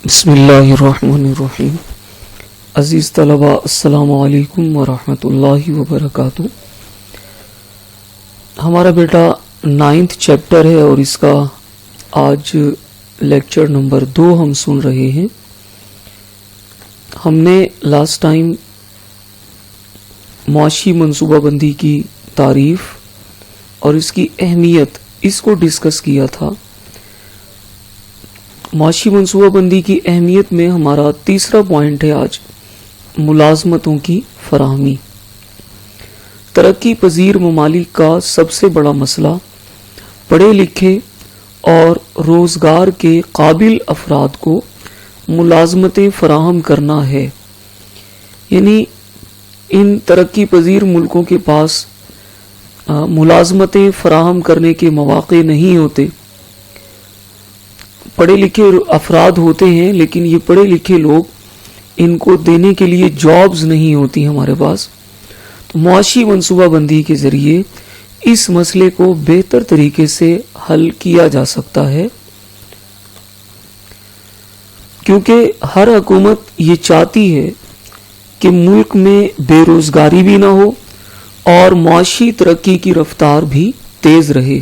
بسم اللہ الرحمن الرحیم۔ عزیز طلباء، السلام علیکم ورحمۃ اللہ وبرکاتہ۔ ہمارا بیٹا 9th چیپٹر ہے اور اس کا آج لیکچر نمبر 2 ہم سن رہے ہیں۔ ہم نے لاسٹ ٹائم معاشی منصوبہ بندی کی تعریف اور اس کی اہمیت اس کو ڈسکس کیا تھا۔ معاشی منصوبہ بندی کی اہمیت میں ہمارا تیسرا پوائنٹ ہے آج ملازمتوں کی فراہمی۔ ترقی پذیر ممالک کا سب سے بڑا مسئلہ پڑھے لکھے اور روزگار کے قابل افراد کو ملازمتیں فراہم کرنا ہے۔ یعنی ان ترقی پذیر ملکوں کے پاس ملازمتیں فراہم کرنے کے مواقع نہیں ہوتے۔ پڑھے لکھے افراد ہوتے ہیں لیکن یہ پڑھے لکھے لوگ ان کو دینے کے لیے جابز نہیں ہوتی ہمارے پاس۔ تو معاشی منصوبہ بندی کے ذریعے اس مسئلے کو بہتر طریقے سے حل کیا جا سکتا ہے، کیونکہ ہر حکومت یہ چاہتی ہے کہ ملک میں بے روزگاری بھی نہ ہو اور معاشی ترقی کی رفتار بھی تیز رہے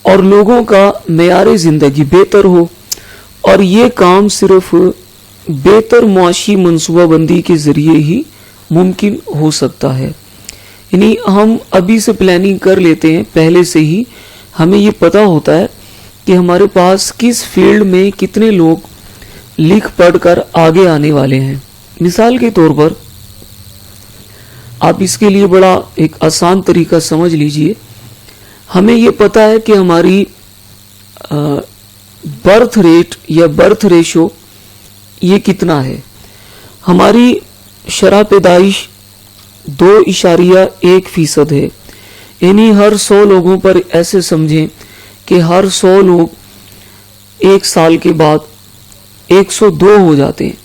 اور لوگوں کا معیار زندگی بہتر ہو، اور یہ کام صرف بہتر معاشی منصوبہ بندی کے ذریعے ہی ممکن ہو سکتا ہے۔ یعنی ہم ابھی سے پلاننگ کر لیتے ہیں، پہلے سے ہی ہمیں یہ پتہ ہوتا ہے کہ ہمارے پاس کس فیلڈ میں کتنے لوگ لکھ پڑھ کر آگے آنے والے ہیں۔ مثال کے طور پر آپ اس کے لیے بڑا ایک آسان طریقہ سمجھ لیجئے۔ ہمیں یہ پتہ ہے کہ ہماری برتھ ریٹ یا برتھ ریشو یہ کتنا ہے۔ ہماری شرح پیدائش 2.1% ہے، یعنی ہر 100 لوگوں پر ایسے سمجھیں کہ ہر 100 لوگ ایک سال کے بعد 102 ہو جاتے ہیں۔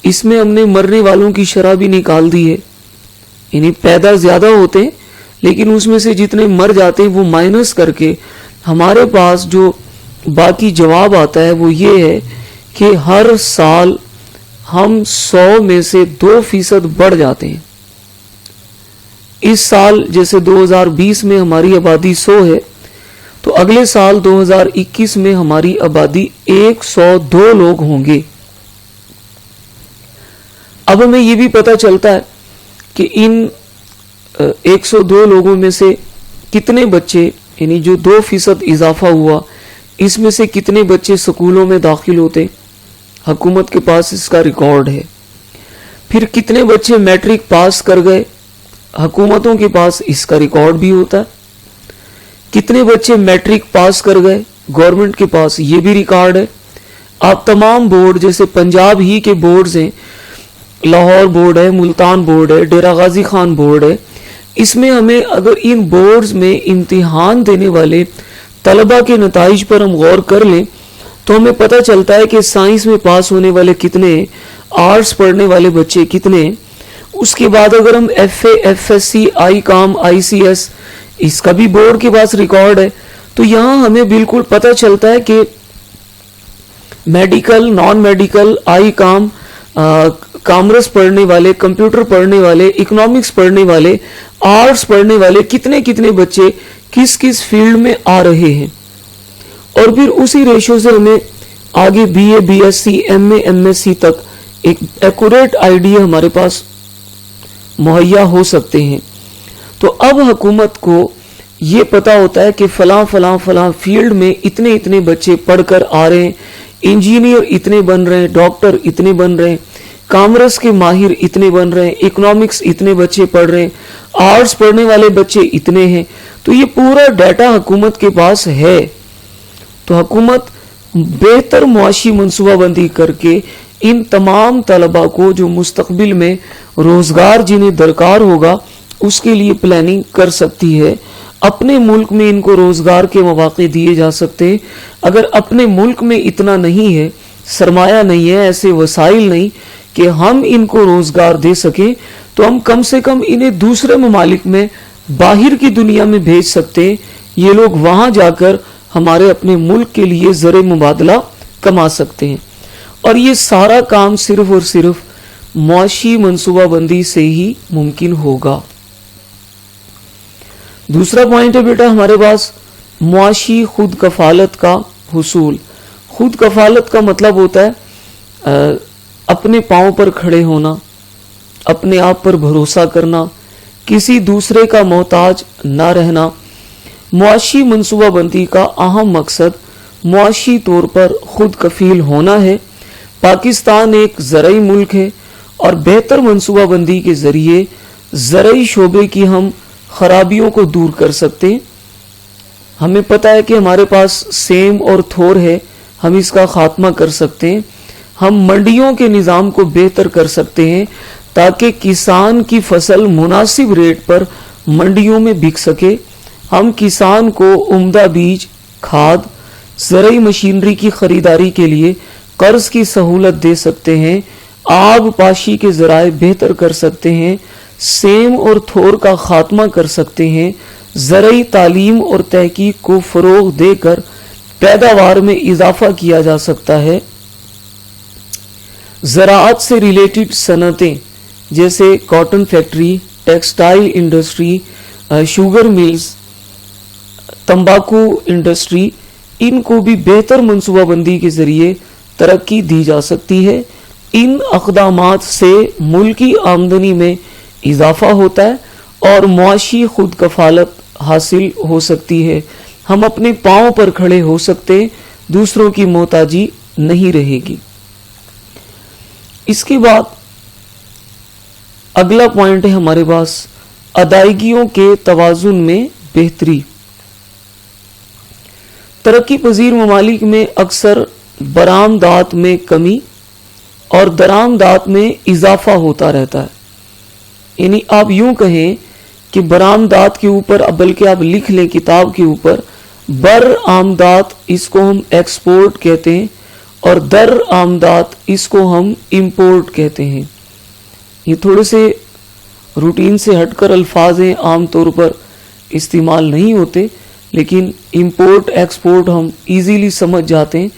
اس میں ہم نے مرنے والوں کی شرح بھی نکال دی ہے، یعنی پیدا زیادہ ہوتے ہیں لیکن اس میں سے جتنے مر جاتے ہیں وہ مائنس کر کے ہمارے پاس جو باقی جواب آتا ہے وہ یہ ہے کہ ہر سال ہم 100 میں سے 2% بڑھ جاتے ہیں۔ اس سال جیسے 2020 میں ہماری آبادی 100 ہے تو اگلے سال 2021 میں ہماری آبادی 102 لوگ ہوں گے۔ اب ہمیں یہ بھی پتہ چلتا ہے کہ ان 102 لوگوں میں سے کتنے بچے، یعنی جو 2% اضافہ ہوا، اس میں سے کتنے بچے سکولوں میں داخل ہوتے، حکومت کے پاس اس کا ریکارڈ ہے۔ پھر کتنے بچے میٹرک پاس کر گئے، حکومتوں کے پاس اس کا ریکارڈ بھی ہوتا ہے۔ کتنے بچے میٹرک پاس کر گئے، گورنمنٹ کے پاس یہ بھی ریکارڈ ہے۔ آپ تمام بورڈ، جیسے پنجاب ہی کے بورڈز ہیں، لاہور بورڈ ہے، ملتان بورڈ ہے، ڈیرہ غازی خان بورڈ ہے، اس میں ہمیں اگر ان بورڈز میں امتحان دینے والے طلبہ کے نتائج پر ہم غور کر لیں تو ہمیں پتہ چلتا ہے کہ سائنس میں پاس ہونے والے کتنے، آرٹس پڑھنے والے بچے کتنے۔ اس کے بعد اگر ہم F A, F S C, I com, I C S, اس کا بھی بورڈ کے پاس ریکارڈ ہے۔ تو یہاں ہمیں بالکل پتہ چلتا ہے کہ میڈیکل، نان میڈیکل، آئی کام، کامرس پڑھنے والے، کمپیوٹر پڑھنے والے، اکنامکس پڑھنے والے، آرٹس پڑھنے والے کتنے بچے کس کس فیلڈ میں آ رہے ہیں، اور پھر اسی ریشو سے ہمیں آگے B A, B S C, M A, M S C تک ایک ایکوریٹ آئیڈیا ہمارے پاس مہیا ہو سکتے ہیں۔ تو اب حکومت کو یہ پتا ہوتا ہے کہ فلاں فلاں فلاں فیلڈ میں اتنے بچے پڑھ کر آ رہے ہیں، انجینئر اتنے بن رہے ہیں، ڈاکٹر اتنے بن رہے ہیں، کامرس کے ماہر اتنے بن رہے ہیں، اکنامکس اتنے بچے پڑھ رہے ہیں، آرٹس پڑھنے والے بچے اتنے ہیں۔ تو یہ پورا ڈیٹا حکومت کے پاس ہے۔ تو حکومت بہتر معاشی منصوبہ بندی کر کے ان تمام طلباء کو جو مستقبل میں روزگار جنہیں درکار ہوگا اس کے لیے پلاننگ کر سکتی ہے۔ اپنے ملک میں ان کو روزگار کے مواقع دیے جا سکتے ہیں۔ اگر اپنے ملک میں اتنا نہیں ہے، سرمایہ نہیں ہے، ایسے وسائل نہیں کہ ہم ان کو روزگار دے سکیں، تو ہم کم سے کم انہیں دوسرے ممالک میں، باہر کی دنیا میں بھیج سکتے ہیں۔ یہ لوگ وہاں جا کر ہمارے اپنے ملک کے لیے زر مبادلہ کما سکتے ہیں۔ اور یہ سارا کام صرف اور صرف معاشی منصوبہ بندی سے ہی ممکن ہوگا. دوسرا پوائنٹ ہے بیٹا ہمارے پاس معاشی خود کفالت کا حصول. خود کفالت کا مطلب ہوتا ہے اپنے پاؤں پر کھڑے ہونا، اپنے آپ پر بھروسہ کرنا، کسی دوسرے کا محتاج نہ رہنا. معاشی منصوبہ بندی کا اہم مقصد معاشی طور پر خود کفیل ہونا ہے. پاکستان ایک زرعی ملک ہے اور بہتر منصوبہ بندی کے ذریعے زرعی شعبے کی ہم خرابیوں کو دور کر سکتے ہیں. ہمیں پتہ ہے کہ ہمارے پاس سیم اور تھور ہے، ہم اس کا خاتمہ کر سکتے ہیں. ہم منڈیوں کے نظام کو بہتر کر سکتے ہیں تاکہ کسان کی فصل مناسب ریٹ پر منڈیوں میں بک سکے. ہم کسان کو عمدہ بیج، کھاد، زرعی مشینری کی خریداری کے لیے قرض کی سہولت دے سکتے ہیں. آب پاشی کے ذرائع بہتر کر سکتے ہیں. سیم اور تھور کا خاتمہ کر سکتے ہیں. زرعی تعلیم اور تحقیق کو فروغ دے کر پیداوار میں اضافہ کیا جا سکتا ہے. زراعت سے ریلیٹڈ صنعتیں جیسے cotton factory, textile industry, sugar mills, تمباکو انڈسٹری، ان کو بھی بہتر منصوبہ بندی کے ذریعے ترقی دی جا سکتی ہے. ان اقدامات سے ملکی آمدنی میں اضافہ ہوتا ہے اور معاشی خود کفالت حاصل ہو سکتی ہے. ہم اپنے پاؤں پر کھڑے ہو سکتے، دوسروں کی محتاجی نہیں رہے گی. اس کے بعد اگلا پوائنٹ ہے ہمارے پاس ادائیگیوں کے توازن میں بہتری. ترقی پذیر ممالک میں اکثر برآمدات میں کمی اور درآمدات میں اضافہ ہوتا رہتا ہے. یعنی آپ یوں کہیں کہ برآمدات کے اوپر، بلکہ آپ لکھ لیں کتاب کے اوپر، برآمدات اس کو ہم ایکسپورٹ کہتے ہیں اور درآمدات اس کو ہم امپورٹ کہتے ہیں. یہ تھوڑے سے روٹین سے ہٹ کر الفاظ ہیں، عام طور پر استعمال نہیں ہوتے، لیکن امپورٹ ایکسپورٹ ہم ایزیلی سمجھ جاتے ہیں.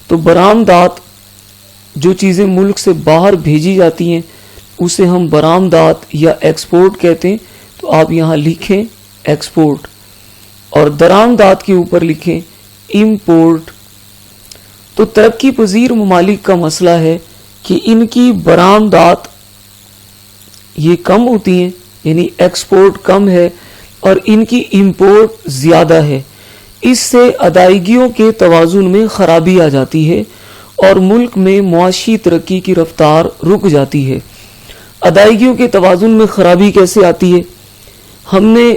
تو برآمدات جو چیزیں ملک سے باہر بھیجی جاتی ہیں اسے ہم برآمدات یا ایکسپورٹ کہتے ہیں. تو آپ یہاں لکھیں ایکسپورٹ اور درآمدات کے اوپر لکھیں امپورٹ. تو ترقی پذیر ممالک کا مسئلہ ہے کہ ان کی برآمدات یہ کم ہوتی ہیں، یعنی ایکسپورٹ کم ہے اور ان کی امپورٹ زیادہ ہے. اس سے ادائیگیوں کے توازن میں خرابی آ جاتی ہے اور ملک میں معاشی ترقی کی رفتار رک جاتی ہے. ادائیگیوں کے توازن میں خرابی کیسے آتی ہے؟ ہم نے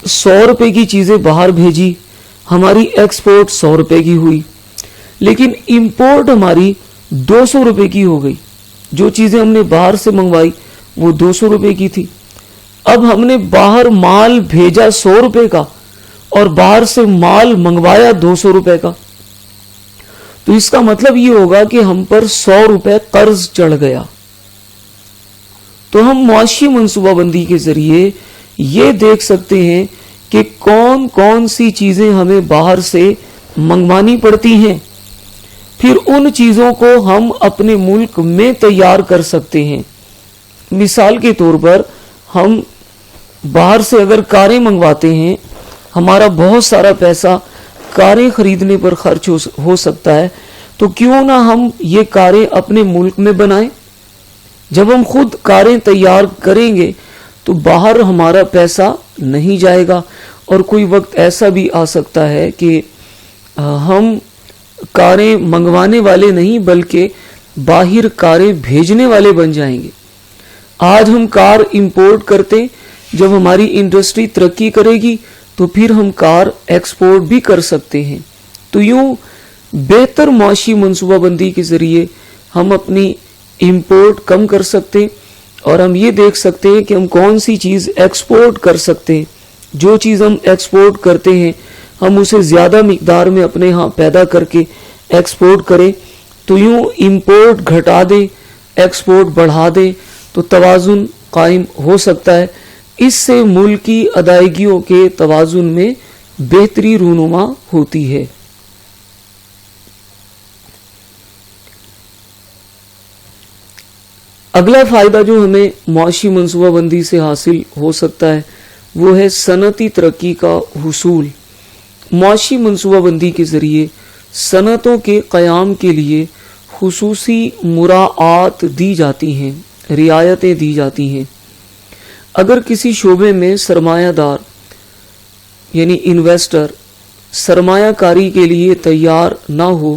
100 روپے کی چیزیں باہر بھیجی، ہماری ایکسپورٹ 100 روپے کی ہوئی، لیکن امپورٹ ہماری 200 روپے کی ہو گئی. جو چیزیں ہم نے باہر سے منگوائی وہ 200 روپے کی تھی. اب ہم نے باہر مال بھیجا 100 روپے کا اور باہر سے مال منگوایا 200 روپے کا. تو اس کا مطلب یہ ہوگا کہ ہم پر 100 روپے قرض چڑھ گیا. تو ہم معاشی منصوبہ بندی کے ذریعے یہ دیکھ سکتے ہیں کہ کون کون سی چیزیں ہمیں باہر سے منگوانی پڑتی ہیں، پھر ان چیزوں کو ہم اپنے ملک میں تیار کر سکتے ہیں. مثال کے طور پر ہم باہر سے اگر کاریں منگواتے ہیں، ہمارا بہت سارا پیسہ کاریں خریدنے پر خرچ ہو سکتا ہے، تو کیوں نہ ہم یہ کاریں اپنے ملک میں بنائیں. جب ہم خود کاریں تیار کریں گے تو باہر ہمارا پیسہ نہیں جائے گا. اور کوئی وقت ایسا بھی آ سکتا ہے کہ ہم کاریں منگوانے والے نہیں بلکہ باہر کاریں بھیجنے والے بن جائیں گے. آج ہم کار امپورٹ کرتے، جب ہماری انڈسٹری ترقی کرے گی تو پھر ہم کار ایکسپورٹ بھی کر سکتے ہیں. تو یوں بہتر معاشی منصوبہ بندی کے ذریعے ہم اپنی امپورٹ کم کر سکتے اور ہم یہ دیکھ سکتے ہیں کہ ہم کون سی چیز ایکسپورٹ کر سکتے ہیں. جو چیز ہم ایکسپورٹ کرتے ہیں ہم اسے زیادہ مقدار میں اپنے ہاں پیدا کر کے ایکسپورٹ کریں. تو یوں امپورٹ گھٹا دیں، ایکسپورٹ بڑھا دیں تو توازن قائم ہو سکتا ہے. اس سے ملک کی ادائیگیوں کے توازن میں بہتری رونما ہوتی ہے. اگلا فائدہ جو ہمیں معاشی منصوبہ بندی سے حاصل ہو سکتا ہے وہ ہے صنعتی ترقی کا حصول۔ معاشی منصوبہ بندی کے ذریعے صنعتوں کے قیام کے لیے خصوصی مراعات دی جاتی ہیں، رعایتیں دی جاتی ہیں۔ اگر کسی شعبے میں سرمایہ دار یعنی انویسٹر سرمایہ کاری کے لیے تیار نہ ہو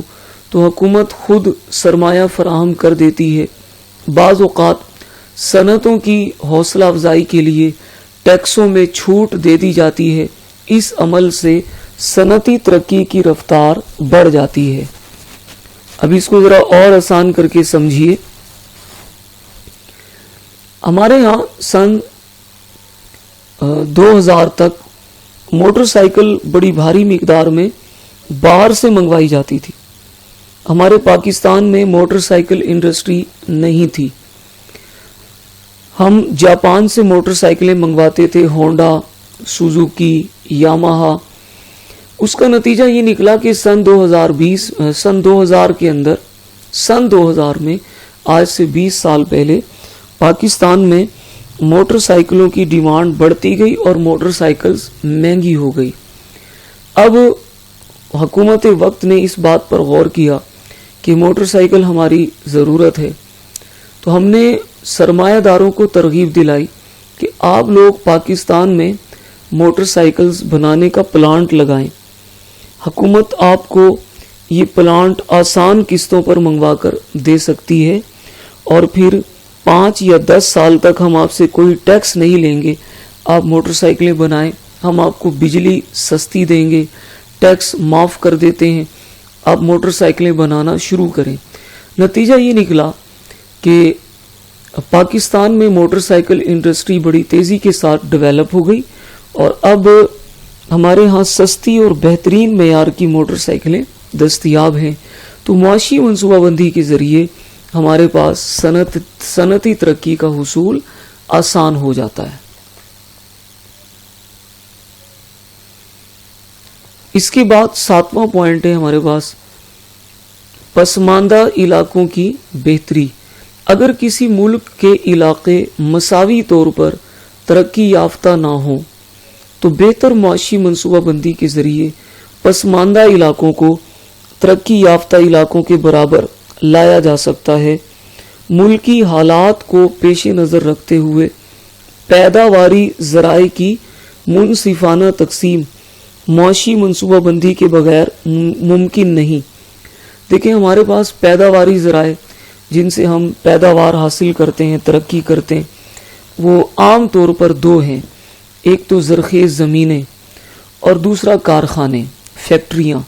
تو حکومت خود سرمایہ فراہم کر دیتی ہے۔ بعض اوقات صنعتوں کی حوصلہ افزائی کے لیے ٹیکسوں میں چھوٹ دے دی جاتی ہے۔ اس عمل سے صنعتی ترقی کی رفتار بڑھ جاتی ہے۔ اب اس کو ذرا اور آسان کر کے سمجھیے۔ ہمارے ہاں سن 2000 تک موٹر سائیکل بڑی بھاری مقدار میں باہر سے منگوائی جاتی تھی۔ ہمارے پاکستان میں موٹر سائیکل انڈسٹری نہیں تھی۔ ہم جاپان سے موٹر سائیکلیں منگواتے تھے، ہونڈا، سوزوکی، یاماہا۔ اس کا نتیجہ یہ نکلا کہ سن 2000 کے اندر سن 2000 میں آج سے 20 سال پہلے پاکستان میں موٹر سائیکلوں کی ڈیمانڈ بڑھتی گئی اور موٹر سائیکلز مہنگی ہو گئی۔ اب حکومت وقت نے اس بات پر غور کیا کہ موٹر سائیکل ہماری ضرورت ہے، تو ہم نے سرمایہ داروں کو ترغیب دلائی کہ آپ لوگ پاکستان میں موٹر سائیکلز بنانے کا پلانٹ لگائیں۔ حکومت آپ کو یہ پلانٹ آسان قسطوں پر منگوا کر دے سکتی ہے اور پھر 5 یا 10 سال تک ہم آپ سے کوئی ٹیکس نہیں لیں گے۔ آپ موٹر سائیکلیں بنائیں، ہم آپ کو بجلی سستی دیں گے، ٹیکس معاف کر دیتے ہیں، آپ موٹر سائیکلیں بنانا شروع کریں۔ نتیجہ یہ نکلا کہ پاکستان میں موٹر سائیکل انڈسٹری بڑی تیزی کے ساتھ ڈیولپ ہو گئی اور اب ہمارے ہاں سستی اور بہترین معیار کی موٹر سائیکلیں دستیاب ہیں۔ تو معاشی منصوبہ بندی کے ذریعے ہمارے پاس صنعتی ترقی کا حصول آسان ہو جاتا ہے۔ اس کے بعد 7واں پوائنٹ ہے ہمارے پاس پسماندہ علاقوں کی بہتری۔ اگر کسی ملک کے علاقے مساوی طور پر ترقی یافتہ نہ ہوں تو بہتر معاشی منصوبہ بندی کے ذریعے پسماندہ علاقوں کو ترقی یافتہ علاقوں کے برابر لایا جا سکتا ہے۔ ملکی حالات کو پیش نظر رکھتے ہوئے پیداواری ذرائع کی منصفانہ تقسیم معاشی منصوبہ بندی کے بغیر ممکن نہیں۔ دیکھیں ہمارے پاس پیداواری ذرائع جن سے ہم پیداوار حاصل کرتے ہیں، ترقی کرتے ہیں، وہ عام طور پر 2 ہیں۔ ایک تو زرخیز زمینیں اور دوسرا کارخانے، فیکٹریاں۔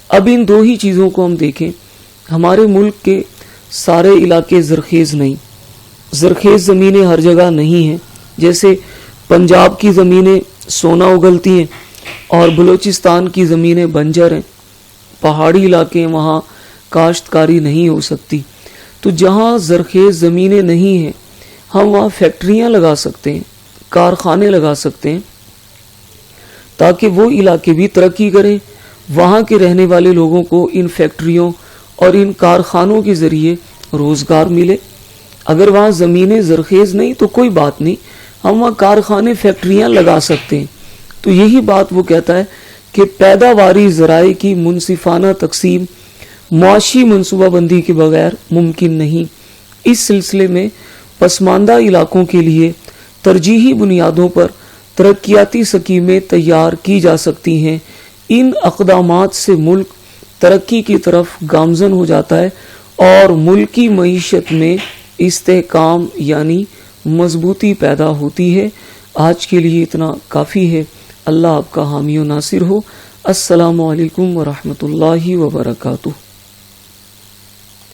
اب ان 2 ہی چیزوں کو ہم دیکھیں، ہمارے ملک کے سارے علاقے زرخیز نہیں، زرخیز زمینیں ہر جگہ نہیں ہیں۔ جیسے پنجاب کی زمینیں سونا اگلتی ہیں اور بلوچستان کی زمینیں بنجر ہیں، پہاڑی علاقے ہیں، وہاں کاشتکاری نہیں ہو سکتی۔ تو جہاں زرخیز زمینیں نہیں ہیں ہم وہاں فیکٹریاں لگا سکتے ہیں، کارخانے لگا سکتے ہیں تاکہ وہ علاقے بھی ترقی کریں، وہاں کے رہنے والے لوگوں کو ان فیکٹریوں اور ان کارخانوں کے ذریعے روزگار ملے۔ اگر وہاں زمینیں زرخیز نہیں تو کوئی بات نہیں، ہم وہاں کارخانے، فیکٹریاں لگا سکتے ہیں۔ تو یہی بات وہ کہتا ہے کہ پیداواری ذرائع کی منصفانہ تقسیم معاشی منصوبہ بندی کے بغیر ممکن نہیں۔ اس سلسلے میں پسماندہ علاقوں کے لیے ترجیحی بنیادوں پر ترقیاتی سکیمیں تیار کی جا سکتی ہیں۔ ان اقدامات سے ملک ترقی کی طرف گامزن ہو جاتا ہے اور ملکی معیشت میں استحکام یعنی مضبوطی پیدا ہوتی ہے۔ آج کے لیے اتنا کافی ہے۔ اللہ آپ کا حامی و ناصر ہو۔ السلام علیکم ورحمۃ اللہ وبرکاتہ۔